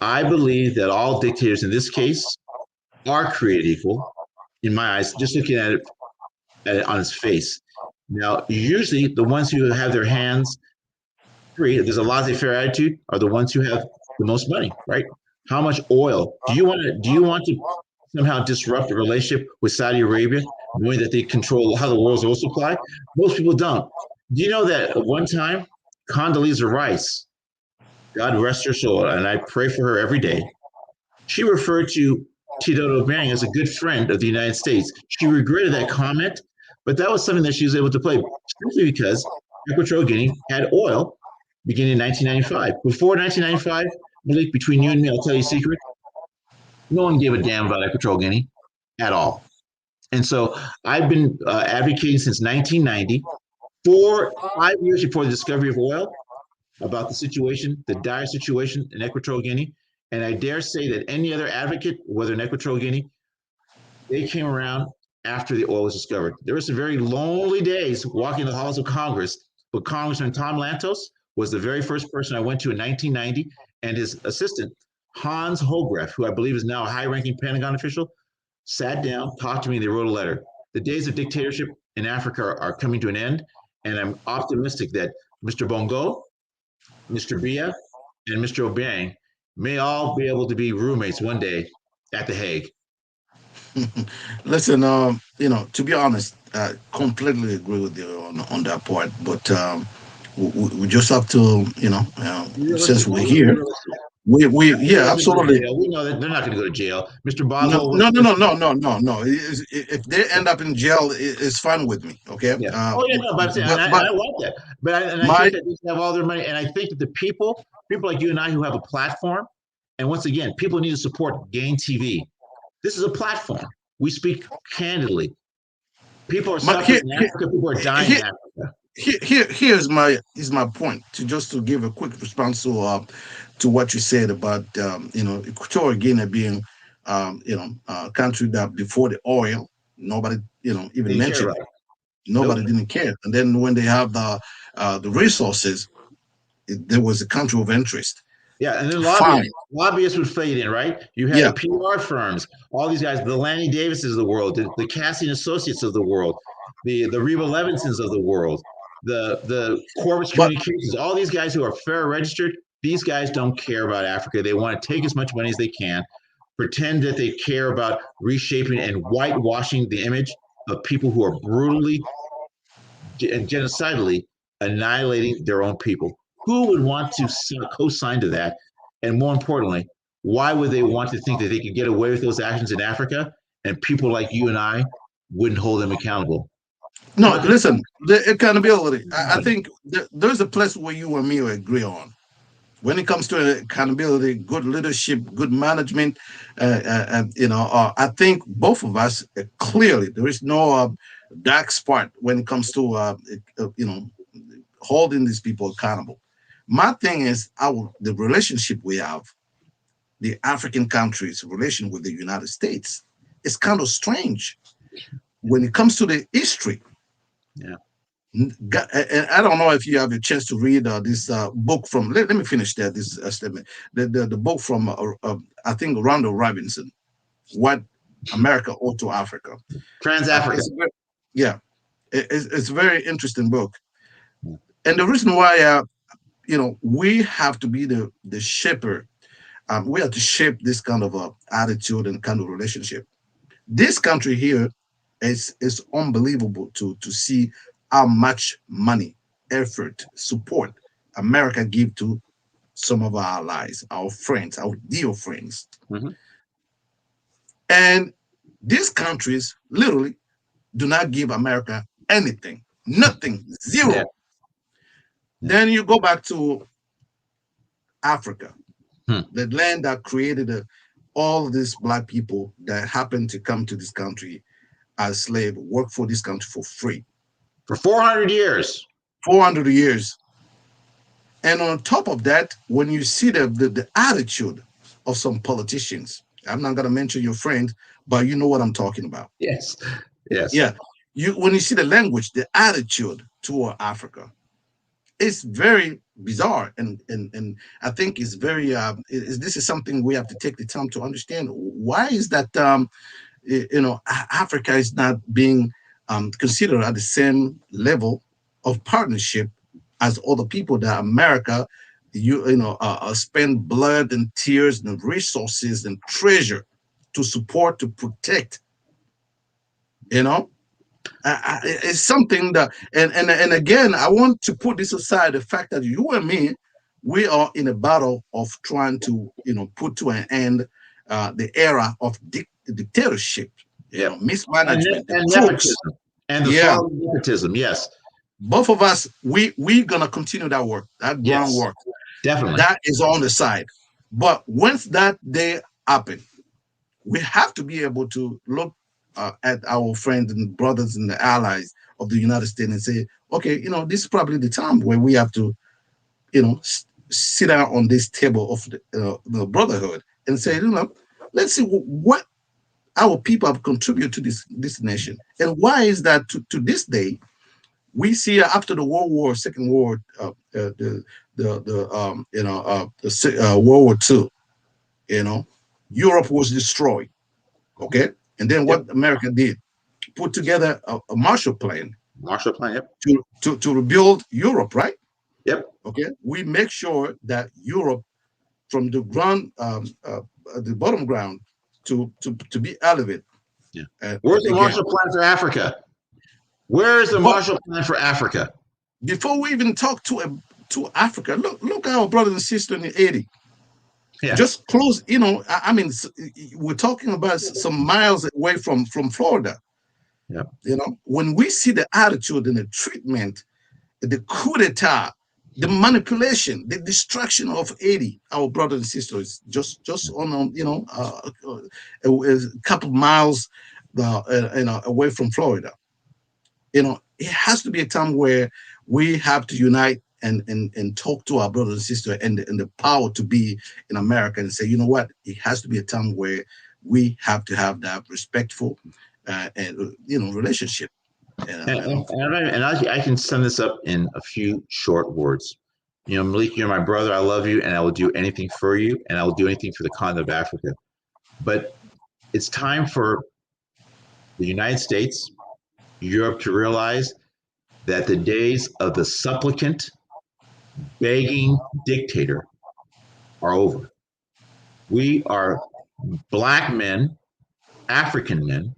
I believe that all dictators in this case are created equal, in my eyes. Just looking at it on its face. Now, usually the ones who have their hands free, there's a laissez-faire attitude, are the ones who have the most money, right? How much oil do you want to somehow disrupt the relationship with Saudi Arabia, knowing that they control how the world's oil supply? Most people don't. Do you know that at one time, Condoleezza Rice, God rest her soul, and I pray for her every day, she referred to Tito Bang as a good friend of the United States. She regretted that comment, but that was something that she was able to play simply because Equatorial Guinea had oil beginning in 1995. Before 1995, Malik, between you and me, I'll tell you a secret. No one gave a damn about Equatorial Guinea at all. And so I've been advocating since 1990, 5 years before the discovery of oil, about the situation, the dire situation in Equatorial Guinea. And I dare say that any other advocate, whether in Equatorial Guinea, they came around after the oil was discovered. There were some very lonely days walking the halls of Congress, but Congressman Tom Lantos was the very first person I went to in 1990, and his assistant, Hans Hogreff, who I believe is now a high-ranking Pentagon official, sat down, talked to me, and they wrote a letter. The days of dictatorship in Africa are coming to an end, and I'm optimistic that Mr. Bongo, Mr. Bia, and Mr. Obiang may all be able to be roommates one day at The Hague. Listen, to be honest, I completely agree with you on that part. But we just have to, since Realistic. we're Be here, realistic. we They're yeah, not going to go to absolutely. jail. We know that they're not going to go to jail. Mr. No, Boswell was no, no, just, no, no, no, no, no. If they end up in jail, it's fine with me. Okay. yeah. Oh yeah, no, but I'm saying, and But I want that. And I my think that they should have all their money. And I think that the people like you and I who have a platform, and once again, people need to support Gain TV. This is a platform. We speak candidly. People are my suffering in Africa. People are dying in here, Africa. here's my is my point, to give a quick response to what you said about Equatorial Guinea being a country that before the oil nobody even They care mentioned about it. it. Nope. Nobody didn't care. And then when they have the resources, there was a country of interest. Yeah, and then Fine. lobbyists would fade in, right? You had Yeah. the PR firms, all these guys, the Lanny Davises of the world, the Cassie and Associates of the world, the Reba Levinsons of the world, the Corvus But Communications, all these guys who are fair registered. These guys don't care about Africa. They want to take as much money as they can, pretend that they care about reshaping and whitewashing the image of people who are brutally and genocidally annihilating their own people. Who would want to co-sign to that? And more importantly, why would they want to think that they could get away with those actions in Africa and people like you and I wouldn't hold them accountable? no, How could listen, the accountability. I think there's a place where you and me will agree on. When it comes to accountability, good leadership, good management, I think both of us clearly there is no dark spot when it comes to holding these people accountable. My thing is the relationship we have, the African countries' relation with the United States, is kind of strange when it comes to the history. yeah. And I don't know if you have a chance to read this book from. Let me finish there. This statement. The book from I think Randall Robinson, "What America Owed to Africa." Trans Africa. Yeah, it's a very interesting book. And the reason why, we have to be the shaper. We have to shape this kind of attitude and kind of relationship. This country here is unbelievable to see how much money, effort, support America give to some of our allies, our friends, our dear friends. Mm-hmm. And these countries literally do not give America anything, nothing, Yeah. zero. Then you go back to Africa, Hmm. the land that created all these black people that happened to come to this country as slave, work for this country for free. For 400 years. 400 years. And on top of that, when you see the attitude of some politicians, I'm not going to mention your friend, but you know what I'm talking about. Yes. Yes. Yeah. When you see the language, the attitude toward Africa, it's very bizarre. And I think it's very, this is something we have to take the time to understand. Why is that, Africa is not being considered at the same level of partnership as other people that America, spend blood and tears and resources and treasure to support, to protect. You know, it's something that, and again, I want to put this aside: the fact that you and me, we are in a battle of trying to, put to an end the era of dictatorship, Yep. mismanagement, the And crooks. nepotism. And the Yeah, fall of nepotism. Yes. both of us, we gonna continue that work, that Yes. groundwork. Definitely. That is on the side. But once that day happen, we have to be able to look at our friends and brothers and the allies of the United States and say, okay, this is probably the time where we have to, sit down on this table of the brotherhood and say, let's see what our people have contributed to this nation, and why is that to this day we see after the Second World War, World War II, Europe was destroyed. Okay, and then Yep. what America did, put together a Marshall Plan Marshall Plan. Yep. to rebuild Europe, right? Yep. Okay, we make sure that Europe, from the ground, the bottom ground, to be elevated. Yeah. Where's the Again, Marshall Plan for Africa? Where is the but Marshall Plan for Africa? before we even talk to Africa, look at our brothers and sisters in the 80s. Yeah. Just close, I mean, we're talking about some miles away from Florida. Yeah. When we see the attitude and the treatment, the coup d'etat, the manipulation, the destruction of 80, our brothers and sisters, just on, a couple miles, away from Florida. It has to be a time where we have to unite and talk to our brothers and sisters and the power to be in America and say, you know what, it has to be a time where we have to have that respectful and relationship. I can sum this up in a few short words. Malik, you're my brother. I love you, and I will do anything for you, and I will do anything for the continent of Africa. But it's time for the United States, Europe to realize that the days of the supplicant, begging dictator are over. We are Black men, African men,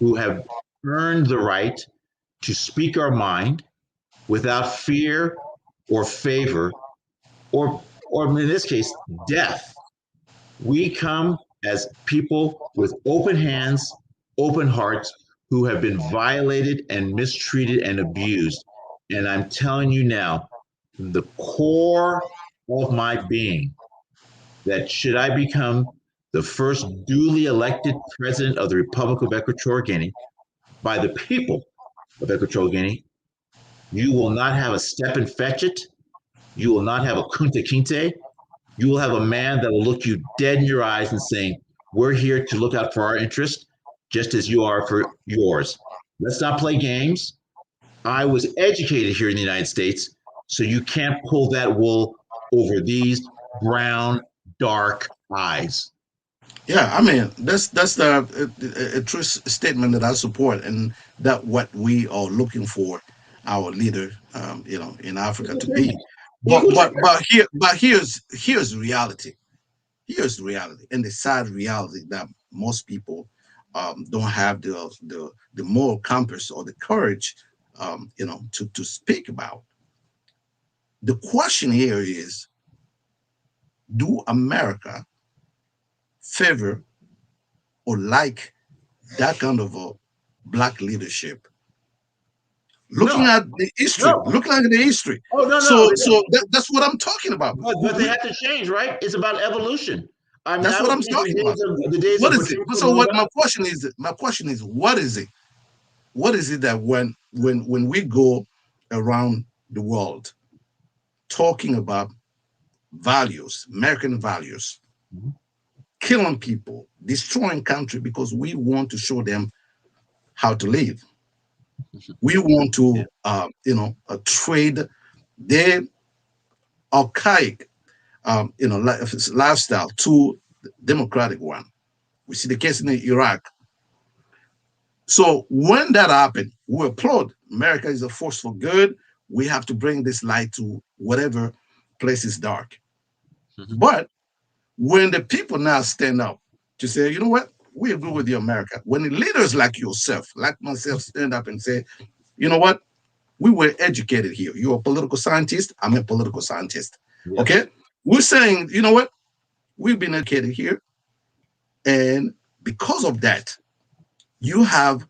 who have earned the right to speak our mind without fear or favor, or in this case, death. We come as people with open hands, open hearts, who have been violated and mistreated and abused. And I'm telling you now, from the core of my being, that should I become the first duly elected president of the Republic of Equatorial Guinea by the people of Equatorial Guinea, you will not have a step and fetch it. You will not have a kunta kinte. You will have a man that will look you dead in your eyes and saying, we're here to look out for our interest, just as you are for yours. Let's not play games. I was educated here in the United States, so you can't pull that wool over these brown, dark eyes. Yeah, I mean that's a true statement that I support, and that what we are looking for our leader, in Africa to be. But here's reality. Here's the reality, and the sad reality that most people don't have the moral compass or the courage, to speak about. The question here is: do America favor or like that kind of a black leadership? Looking No, at the history, no. looking at the history. Oh, no, So, no. so that's what I'm talking about. But they have to change, right? It's about evolution. I mean, That's I what was I'm in talking about. the days What of is it? Patrice So, what Lumumba. my question is, what is it? What is it that when we go around the world talking about values, American values, Mhm. killing people, destroying country because we want to show them how to live. We want Yeah. to, trade their archaic, lifestyle to the democratic one. We see the case in Iraq. So when that happened, we applaud. America is a force for good. We have to bring this light to whatever place is dark. Mhm. But when the people now stand up to say, you know what, we agree with you, America. When the leaders like yourself, like myself, stand up and say, you know what, we were educated here. You're a political scientist. I'm a political scientist. Yes. Okay. We're saying, you know what, we've been educated here. And because of that, you have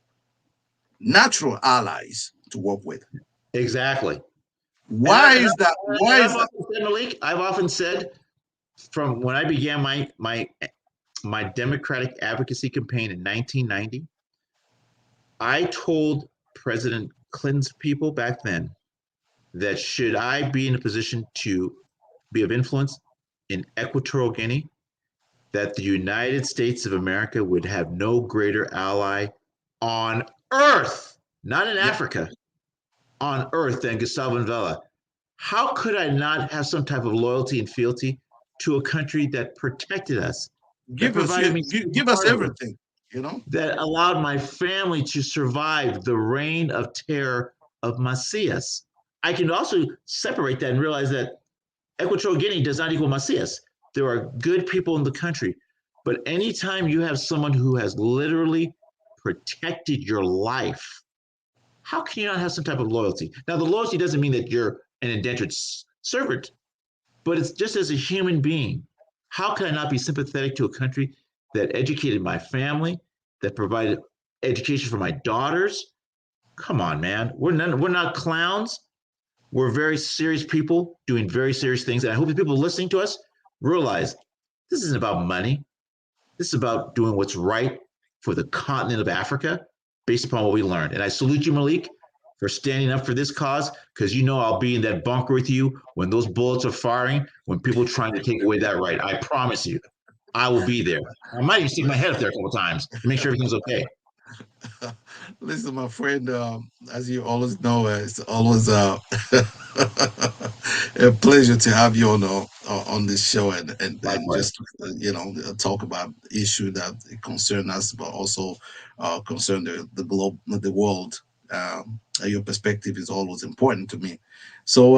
natural allies to work with. Exactly. And, I, Why and, is that? I, Why and is I've that? often said, Malik, I've often said from when I began my Democratic advocacy campaign in 1990, I told President Clinton's people back then that should I be in a position to be of influence in Equatorial Guinea, that the United States of America would have no greater ally on earth, not in Yeah. Africa, on earth than Gustavo Vela. How could I not have some type of loyalty and fealty to a country that protected us, that Give us provided your, me safe give us harbor, everything. You know. that allowed my family to survive the reign of terror of Macias? I can also separate that and realize that Equatorial Guinea does not equal Macias. There are good people in the country. But anytime you have someone who has literally protected your life, how can you not have some type of loyalty? Now, the loyalty doesn't mean that you're an indentured servant, but it's just as a human being. How can I not be sympathetic to a country that educated my family, that provided education for my daughters? Come on, man. We're not clowns. We're very serious people doing very serious things. And I hope the people listening to us realize this isn't about money. This is about doing what's right for the continent of Africa based upon what we learned. And I salute you, Malik, for standing up for this cause, because you know I'll be in that bunker with you when those bullets are firing, when people are trying to take away that right. I promise you, I will be there. I might even stick my head up there a couple times to make sure everything's okay. Listen, my friend, as you always know, it's always a pleasure to have you on this show and Likewise. just talk about issue that concern us, but also concern the globe, the world. Your perspective is always important to me. So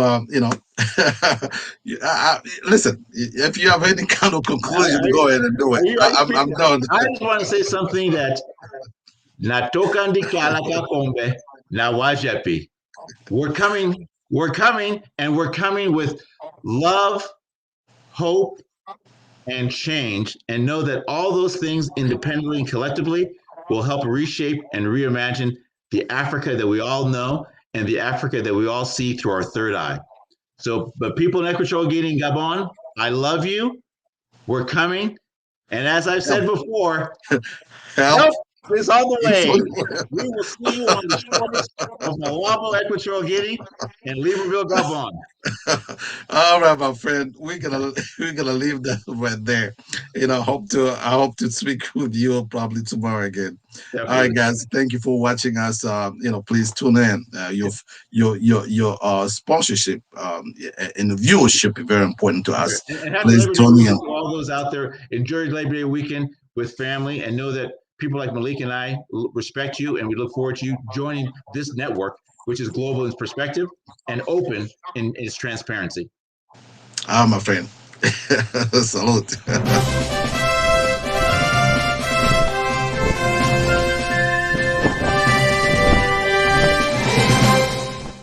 listen. If you have any kind of conclusion, go ahead and do it. I'm done. I just want to say something that natoka ndikalaka kombe na wajepi. We're coming, and we're coming with love, hope, and change, and know that all those things independently and collectively will help reshape and reimagine the Africa that we all know and the Africa that we all see through our third eye. So, but people in Equatorial Guinea and Gabon, I love you. We're coming. And as I've said before, Help. help is on the It's way. on- We will see you on the shores of Malabo, Equatorial Guinea, and Libreville, Gabon. All right, my friend. We're gonna leave that right there. I hope to speak with you probably tomorrow again. All right, Definitely. guys. Thank you for watching us. Please tune in. Your sponsorship and the viewership is very important to us. And happy Please Labor Day tune in. weekend to all those out there. Enjoy Labor Day weekend with family and know that people like Malik and I respect you and we look forward to you joining this network, which is global in its perspective and open in its transparency. Ah, my friend. Salute.